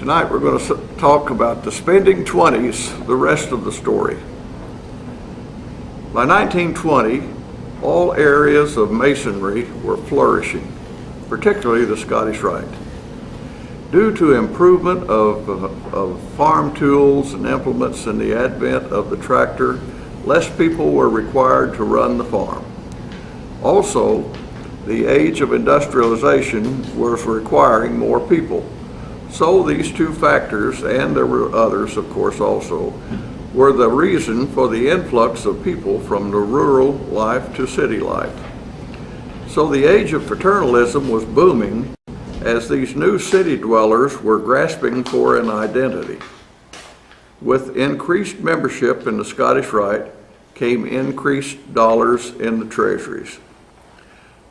Tonight we're going to talk about the spending 20s, the rest of the story. By 1920, all areas of masonry were flourishing, particularly the Scottish Rite. Due to improvement of farm tools and implements and the advent of the tractor, less people were required to run the farm. Also, the age of industrialization was requiring more people. So these two factors, and there were others of course also, were the reason for the influx of people from the rural life to city life. So the age of fraternalism was booming as these new city dwellers were grasping for an identity. With increased membership in the Scottish Rite came increased dollars in the treasuries.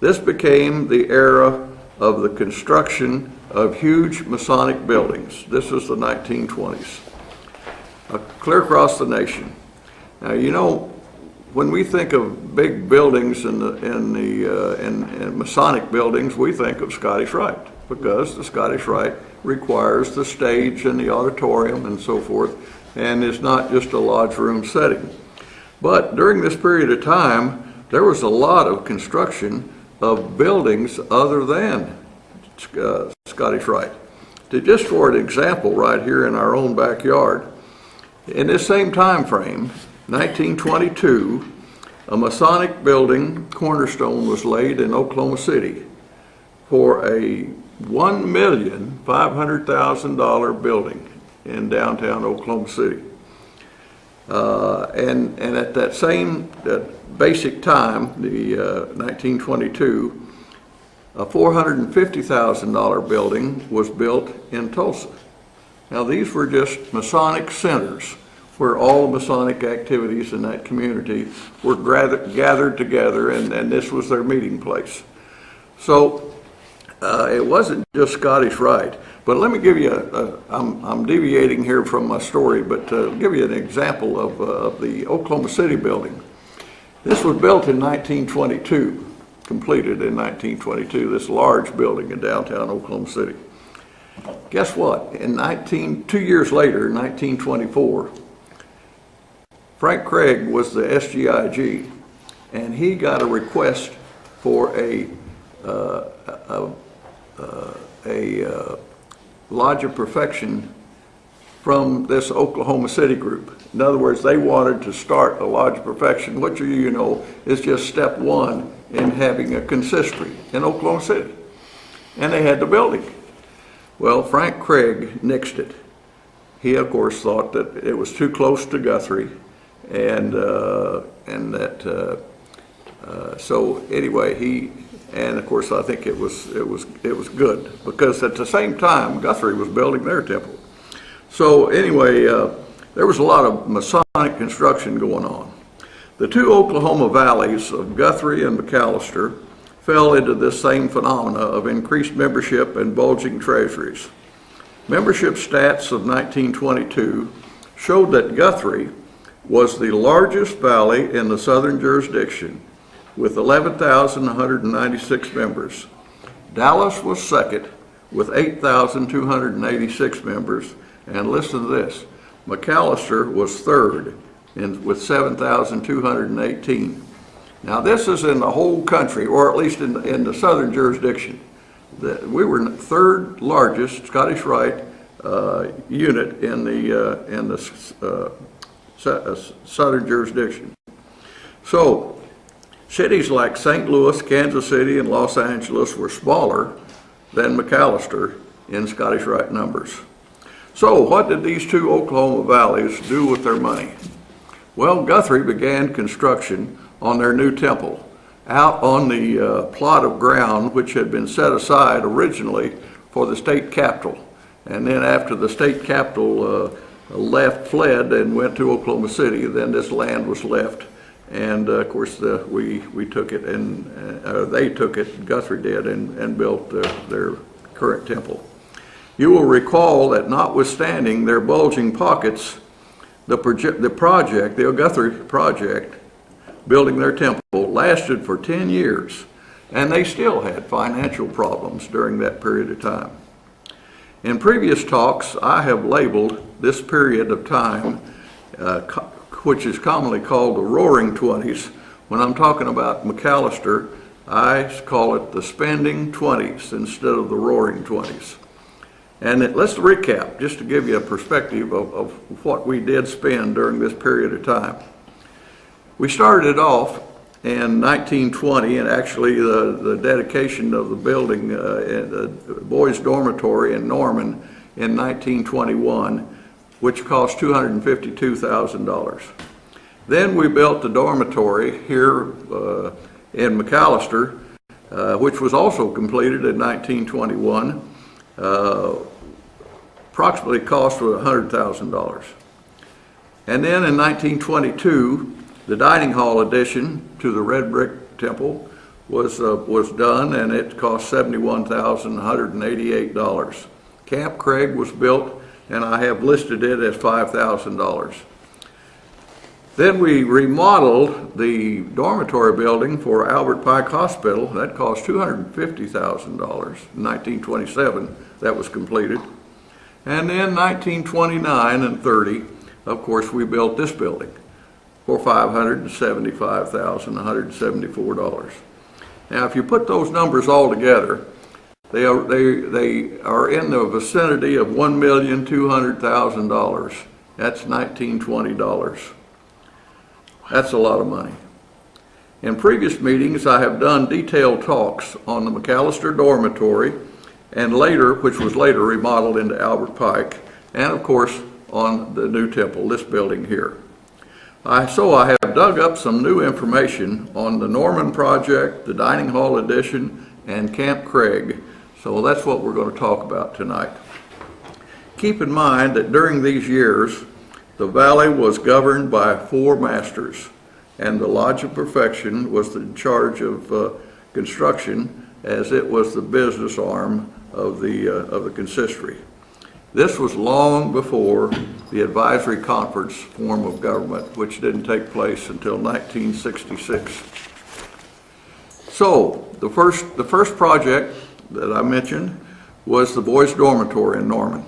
This became the era of the construction of huge Masonic buildings. This was the 1920s, clear across the nation. Now, you know, when we think of big buildings and Masonic buildings, we think of Scottish Rite, because the Scottish Rite requires the stage and the auditorium and so forth, and it's not just a lodge room setting. But during this period of time, there was a lot of construction of buildings other than Scottish Rite. Just for an example, right here in our own backyard, in this same time frame, 1922, a Masonic building cornerstone was laid in Oklahoma City for a $1,500,000 building in downtown Oklahoma City. And at that same basic time, the 1922, a $450,000 building was built in Tulsa. Now these were just Masonic centers where all Masonic activities in that community were gathered together, and this was their meeting place. So it wasn't just Scottish Rite. But let me give you, I'm deviating here from my story, but give you an example of the Oklahoma City building. This was built in 1922, completed in 1922, this large building in downtown Oklahoma City. Guess what? 2 years later, 1924, Frank Craig was the SGIG, and he got a request for a Lodge of Perfection from this Oklahoma City group. In other words, they wanted to start a Lodge of Perfection, which you know is just step one in having a consistory in Oklahoma City. And they had the building. Well, Frank Craig nixed it. He, of course, thought that it was too close to Guthrie, so anyway, and of course I think it was good, because at the same time Guthrie was building their temple. So anyway, there was a lot of Masonic construction going on. The two Oklahoma valleys of Guthrie and McAlester fell into this same phenomena of increased membership and bulging treasuries. Membership stats of 1922 showed that Guthrie was the largest valley in the southern jurisdiction with 11,196 members. Dallas was second with 8,286 members, and listen to this, McAlester was third with 7,218. Now this is in the whole country, or at least in the southern jurisdiction. We were third largest Scottish Rite unit in the southern jurisdiction. So cities like St. Louis, Kansas City, and Los Angeles were smaller than McAlester in Scottish Rite numbers. So what did these two Oklahoma valleys do with their money? Well, Guthrie began construction on their new temple out on the plot of ground which had been set aside originally for the state capitol. And then after the state capitol fled and went to Oklahoma City, then this land was left. And of course, we took it, and they took it, Guthrie did, and built their current temple. You will recall that notwithstanding their bulging pockets, the Guthrie project, building their temple, lasted for 10 years, and they still had financial problems during that period of time. In previous talks, I have labeled this period of time, which is commonly called the Roaring Twenties. When I'm talking about McAlester, I call it the spending 20s instead of the Roaring Twenties. And let's recap, just to give you a perspective of what we did spend during this period of time. We started off in 1920, and actually the dedication of the building, the boys' dormitory in Norman in 1921, which cost $252,000. Then we built the dormitory here in McAlester, which was also completed in 1921. Approximately cost was $100,000. And then in 1922, the dining hall addition to the red brick temple was done, and it cost $71,188. Camp Craig was built, and I have listed it as $5,000. Then we remodeled the dormitory building for Albert Pike Hospital. That cost $250,000. In 1927, that was completed. And then 1929 and 30, of course, we built this building for $575,174. Now, if you put those numbers all together, they are in the vicinity of $1,200,000. That's 1920 dollars. That's a lot of money. In previous meetings, I have done detailed talks on the McAlester dormitory, and later, which was later remodeled into Albert Pike, and of course on the new temple, this building here. So I have dug up some new information on the Norman project, the dining hall addition, and Camp Craig. So that's what we're going to talk about tonight. Keep in mind that during these years, the valley was governed by 4 masters, and the Lodge of Perfection was in charge of construction, as it was the business arm of the consistory. This was long before the advisory conference form of government, which didn't take place until 1966. So the first project that I mentioned was the boys' dormitory in Norman.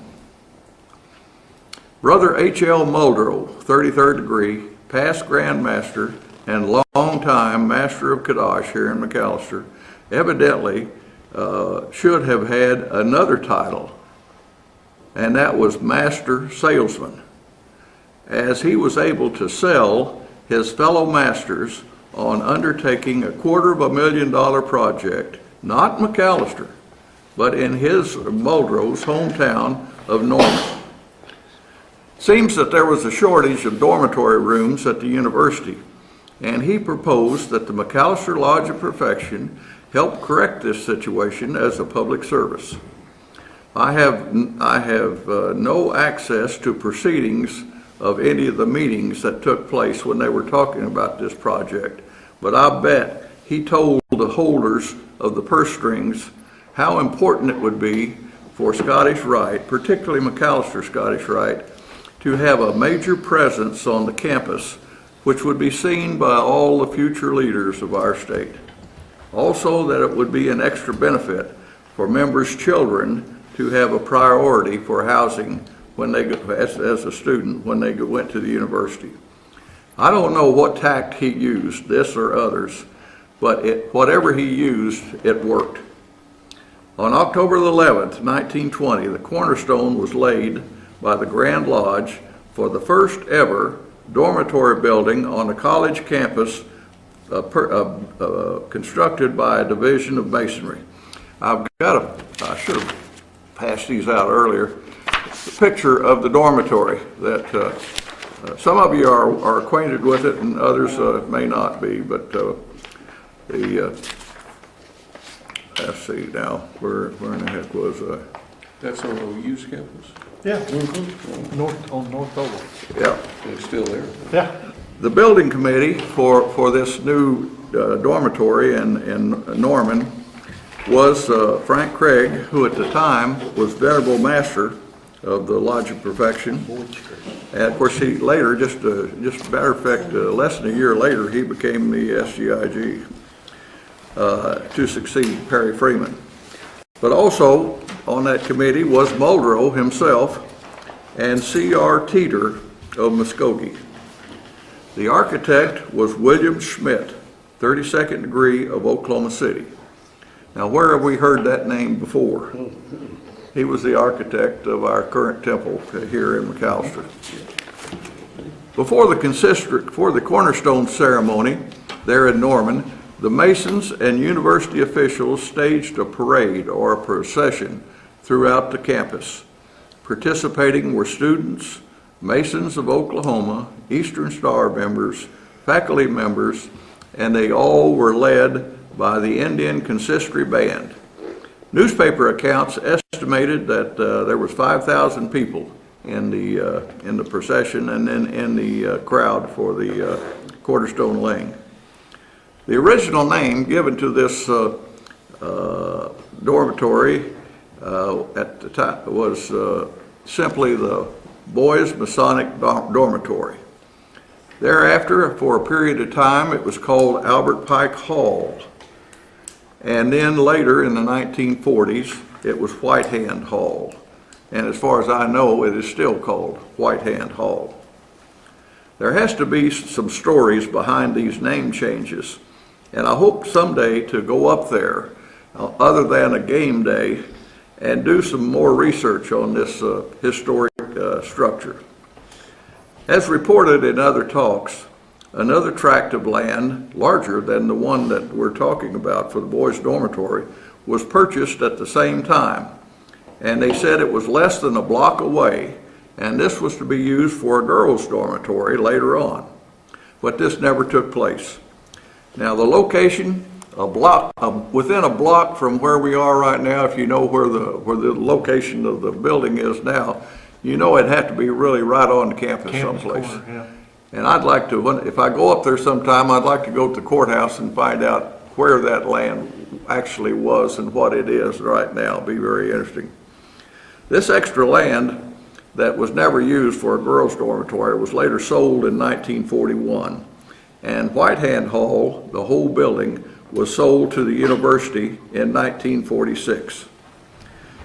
Brother H.L. Muldrow, 33rd degree, past Grand Master and long-time Master of Kadash here in McAlester, evidently should have had another title, and that was Master Salesman, as he was able to sell his fellow masters on undertaking a $250,000 project, not McAlester, but in his Muldrow's hometown of Norman. Seems that there was a shortage of dormitory rooms at the university, and he proposed that the McAlester Lodge of Perfection help correct this situation as a public service. I have no access to proceedings of any of the meetings that took place when they were talking about this project, but I bet he told the holders of the purse strings how important it would be for Scottish Rite, particularly McAlester Scottish Rite, to have a major presence on the campus, which would be seen by all the future leaders of our state. Also, that it would be an extra benefit for members' children to have a priority for housing when they, as a student, when they went to the university. I don't know what tact he used, this or others, but whatever he used, it worked. On October the 11th, 1920, the cornerstone was laid by the Grand Lodge for the first ever dormitory building on a college campus constructed by a division of masonry. I should have passed these out earlier, a picture of the dormitory that some of you are acquainted with it and others may not be, but let's see now, where in the heck was I? That's on OU's campus? Yeah, on North Oval. Yeah. It's still there? Yeah. The building committee for this new dormitory in Norman was Frank Craig, who at the time was Venerable Master of the Lodge of Perfection. And of course, he later, just a matter of fact, less than a year later, he became the SGIG to succeed Perry Freeman. But also, on that committee was Muldrow himself and C.R. Teeter of Muskogee. The architect was William Schmidt, 32nd degree of Oklahoma City. Now, where have we heard that name before? He was the architect of our current temple here in McAlester. Before the cornerstone ceremony there in Norman, the Masons and university officials staged a parade or a procession throughout the campus. Participating were students, Masons of Oklahoma, Eastern Star members, faculty members, and they all were led by the Indian Consistory Band. Newspaper accounts estimated that there was 5,000 people in the procession and then in the crowd for the cornerstone laying. The original name given to this dormitory at the time was simply the Boys Masonic Dormitory. Thereafter, for a period of time, it was called Albert Pike Hall. And then later in the 1940s, it was White Hand Hall. And as far as I know, it is still called White Hand Hall. There has to be some stories behind these name changes. And I hope someday to go up there, other than a game day, and do some more research on this historic structure. As reported in other talks, another tract of land, larger than the one that we're talking about for the boys' dormitory, was purchased at the same time. And they said it was less than a block away, and this was to be used for a girls' dormitory later on. But this never took place. Now the location, within a block from where we are right now, if you know where the location of the building is now, you know it'd have to be really right on the campus someplace. Corner, yeah. And I'd like to, if I go up there sometime, I'd like to go to the courthouse and find out where that land actually was and what it is right now. It'd be very interesting. This extra land that was never used for a girls' dormitory was later sold in 1941. And White Hand Hall, the whole building, was sold to the university in 1946.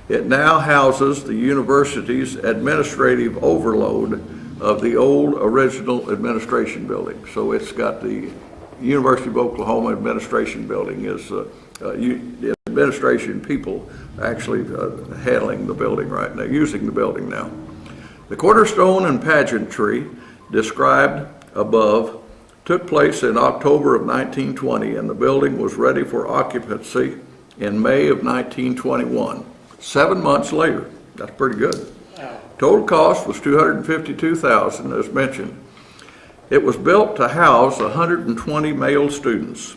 It now houses the university's administrative overload of the old original administration building. So it's got the University of Oklahoma administration building is the administration people actually handling the building right now, using the building now. The cornerstone and pageantry described above took place in October of 1920, and the building was ready for occupancy in May of 1921. 7 months later. That's pretty good. Total cost was $252,000, as mentioned. It was built to house 120 male students.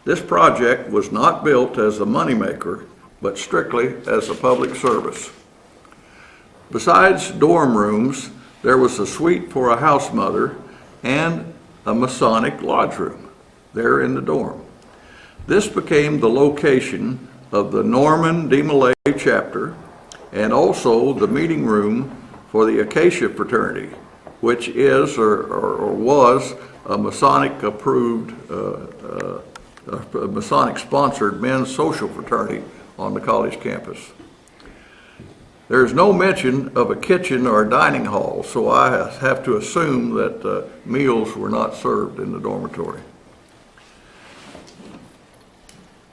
This project was not built as a moneymaker, but strictly as a public service. Besides dorm rooms, there was a suite for a house mother and a Masonic lodge room there in the dorm. This became the location of the Norman de Malay chapter and also the meeting room for the Acacia fraternity, which is or was a Masonic approved, Masonic sponsored men's social fraternity on the college campus. There is no mention of a kitchen or a dining hall, so I have to assume that meals were not served in the dormitory.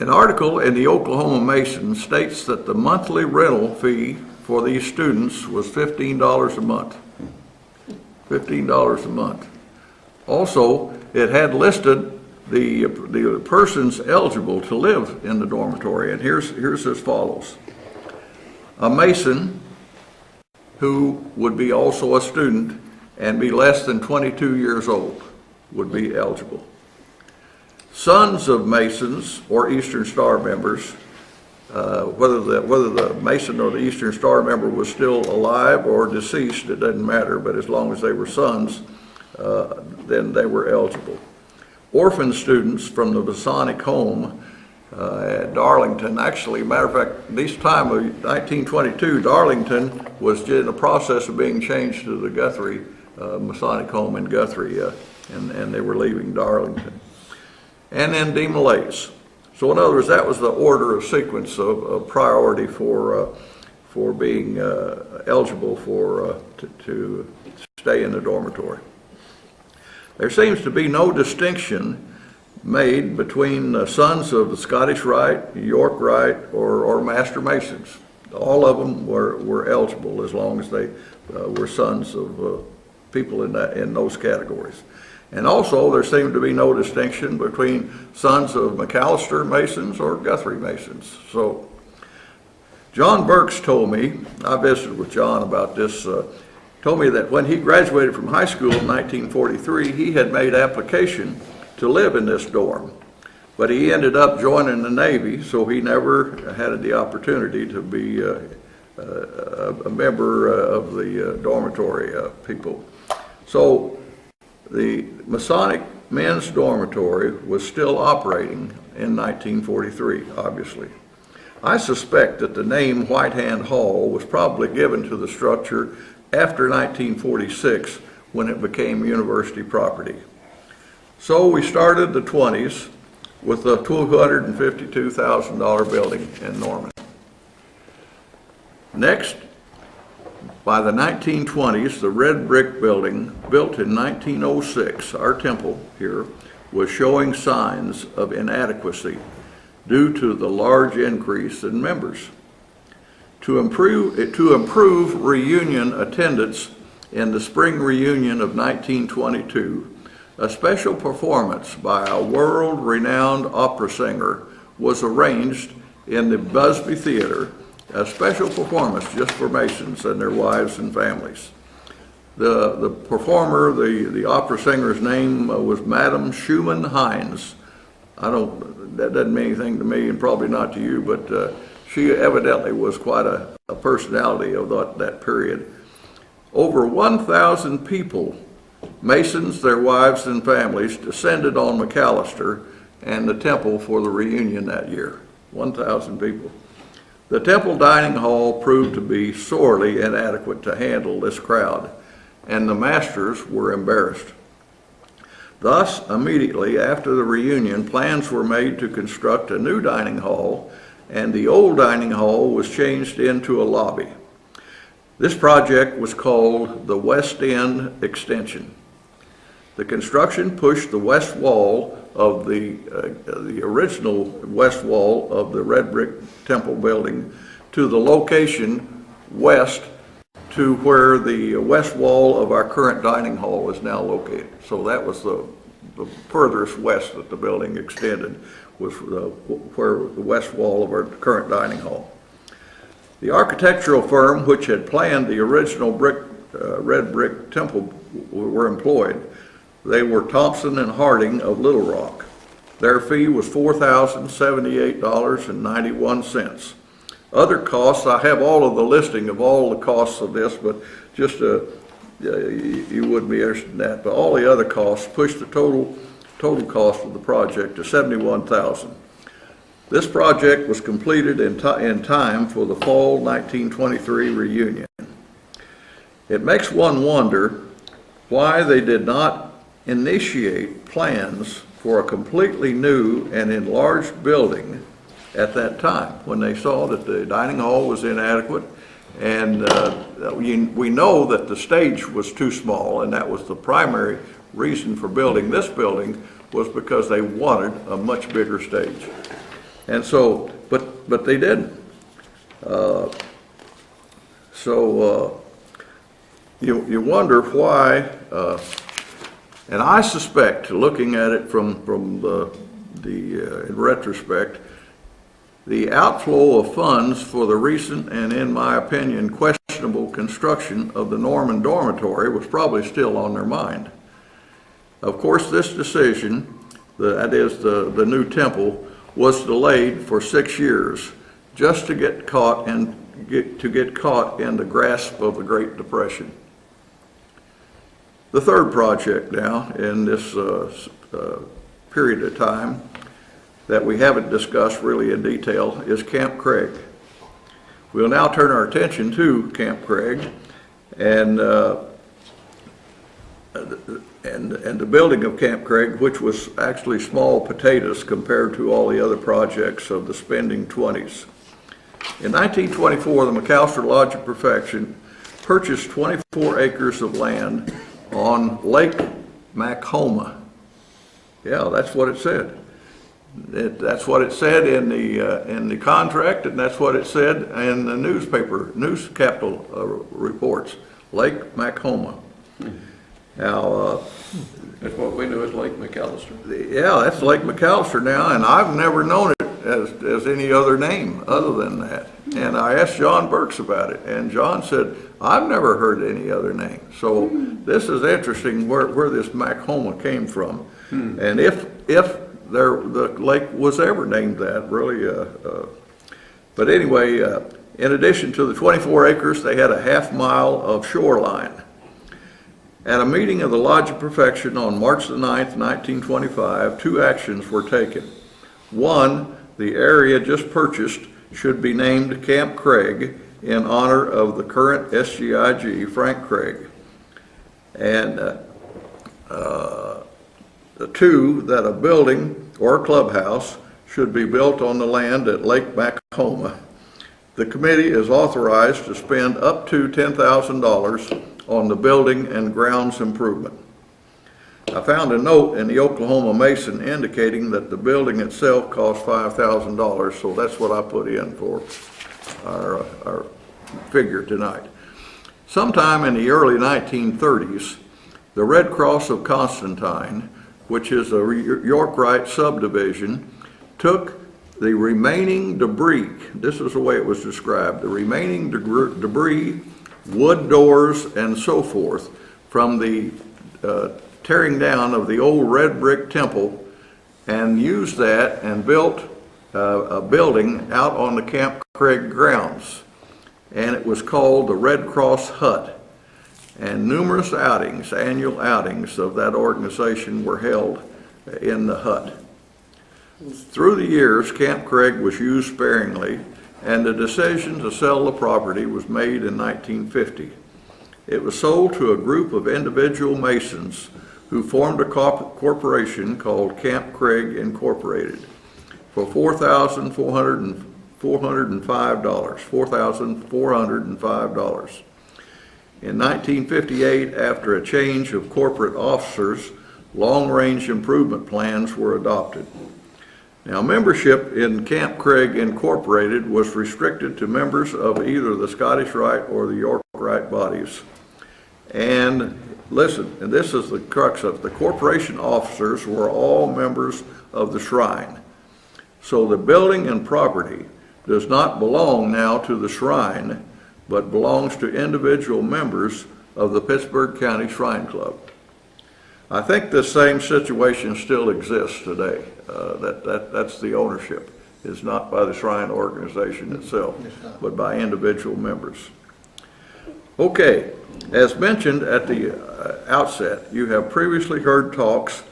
An article in the Oklahoma Mason states that the monthly rental fee for these students was $15 a month. $15 a month. Also, it had listed the persons eligible to live in the dormitory, and here's as follows. A Mason who would be also a student and be less than 22 years old would be eligible. Sons of Masons or Eastern Star members, whether the Mason or the Eastern Star member was still alive or deceased, it doesn't matter, but as long as they were sons, then they were eligible. Orphan students from the Masonic home at Darlington, actually, matter of fact, this time of 1922, Darlington was in the process of being changed to the Guthrie Masonic home in Guthrie, and they were leaving Darlington. And then de Malays. So in other words, that was the order of sequence of priority for being eligible to stay in the dormitory. There seems to be no distinction made between sons of the Scottish Rite, York Rite, or Master Masons. All of them were eligible as long as they were sons of people in those categories. And also, there seemed to be no distinction between sons of McAlester Masons or Guthrie Masons. So, John Burks told me, I visited with John about this, told me that when he graduated from high school in 1943, he had made application to live in this dorm. But he ended up joining the Navy, so he never had the opportunity to be a member of the dormitory people. So the Masonic men's dormitory was still operating in 1943, obviously. I suspect that the name White Hand Hall was probably given to the structure after 1946 when it became university property. So we started the Twenties with a $252,000 building in Norman. Next, by the 1920s, the red brick building, built in 1906, our temple here, was showing signs of inadequacy due to the large increase in members. To improve reunion attendance in the spring reunion of 1922, a special performance by a world-renowned opera singer was arranged in the Busby Theater, a special performance just for Masons and their wives and families. The performer, the opera singer's name was Madame Schumann Hines. That doesn't mean anything to me and probably not to you, but she evidently was quite a personality of that period. Over 1,000 people, Masons, their wives and families, descended on McAlester and the temple for the reunion that year. 1,000 people. The temple dining hall proved to be sorely inadequate to handle this crowd, and the masters were embarrassed. Thus, immediately after the reunion, plans were made to construct a new dining hall, and the old dining hall was changed into a lobby. This project was called the West End Extension. The construction pushed the west wall of the original west wall of the red brick temple building to the location west to where the west wall of our current dining hall is now located. So that was the furthest west that the building extended, was where the west wall of our current dining hall. The architectural firm which had planned the original red brick temple were employed. They were Thompson and Harding of Little Rock. Their fee was $4,078.91. Other costs, I have all of the listing of all the costs of this, but just you wouldn't be interested in that. But all the other costs pushed the total cost of the project to $71,000. This project was completed in time for the fall 1923 reunion. It makes one wonder why they did not initiate plans for a completely new and enlarged building at that time when they saw that the dining hall was inadequate, and we know that the stage was too small, and that was the primary reason for building this building, was because they wanted a much bigger stage. And so, but they didn't. You wonder why, and I suspect, looking at it from in retrospect, the outflow of funds for the recent and, in my opinion, questionable construction of the Norman dormitory was probably still on their mind. Of course, this decision, that is the new temple, was delayed for 6 years just to get caught in the grasp of the Great Depression. The third project now in this period of time that we haven't discussed really in detail is Camp Craig. We'll now turn our attention to Camp Craig, and and the building of Camp Craig, which was actually small potatoes compared to all the other projects of the spending 20s. In 1924, the McAlester Lodge of Perfection purchased 24 acres of land on Lake Macoma. Yeah, that's what it said. That's what it said in the contract, and that's what it said in the news capital reports. Lake Macoma. Now, That's what we know as Lake McAlester. yeah, that's Lake McAlester now, and I've never known it as any other name other than that. And I asked John Burks about it, and John said, I've never heard any other name. So this is interesting where this Macoma came from. And if the lake was ever named that, really. But anyway, in addition to the 24 acres, they had a half-mile of shoreline. At a meeting of the Lodge of Perfection on March the 9th, 1925, 2 actions were taken. One, the area just purchased should be named Camp Craig in honor of the current SGIG, Frank Craig. And the 2, that a building or a clubhouse should be built on the land at Lake Macoma. The committee is authorized to spend up to $10,000 on the building and grounds improvement. I found a note in the Oklahoma Mason indicating that the building itself cost $5,000, so that's what I put in for our figure tonight. Sometime in the early 1930s, the Red Cross of Constantine, which is a York Rite subdivision, took the remaining debris, this is the way it was described, the remaining debris, wood doors, and so forth, from the tearing down of the old red brick temple, and used that and built a building out on the Camp Craig grounds. And it was called the Red Cross Hut. And numerous outings, annual outings of that organization were held in the hut. Through the years, Camp Craig was used sparingly, and the decision to sell the property was made in 1950. It was sold to a group of individual Masons who formed a corporation called Camp Craig Incorporated for $4,405. In 1958, after a change of corporate officers, long-range improvement plans were adopted. Now, membership in Camp Craig Incorporated was restricted to members of either the Scottish Rite or the York Rite bodies. And listen, and this is the crux of it, the corporation officers were all members of the shrine. So the building and property does not belong now to the shrine, but belongs to individual members of the Pittsburgh County Shrine Club. I think this same situation still exists today. That's the ownership. It's not by the Shrine organization itself, but by individual members. Okay, as mentioned at the outset, you have previously heard talks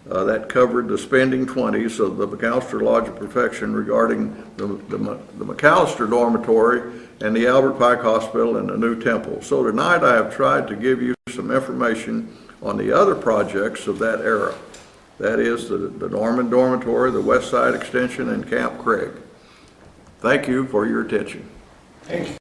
that covered the spending 20s of the McAlester Lodge of Perfection regarding the McAlester dormitory and the Albert Pike Hospital and the new temple. So tonight I have tried to give you some information on the other projects of that era. That is the Norman Dormitory, the West Side Extension, and Camp Craig. Thank you for your attention. Thank you.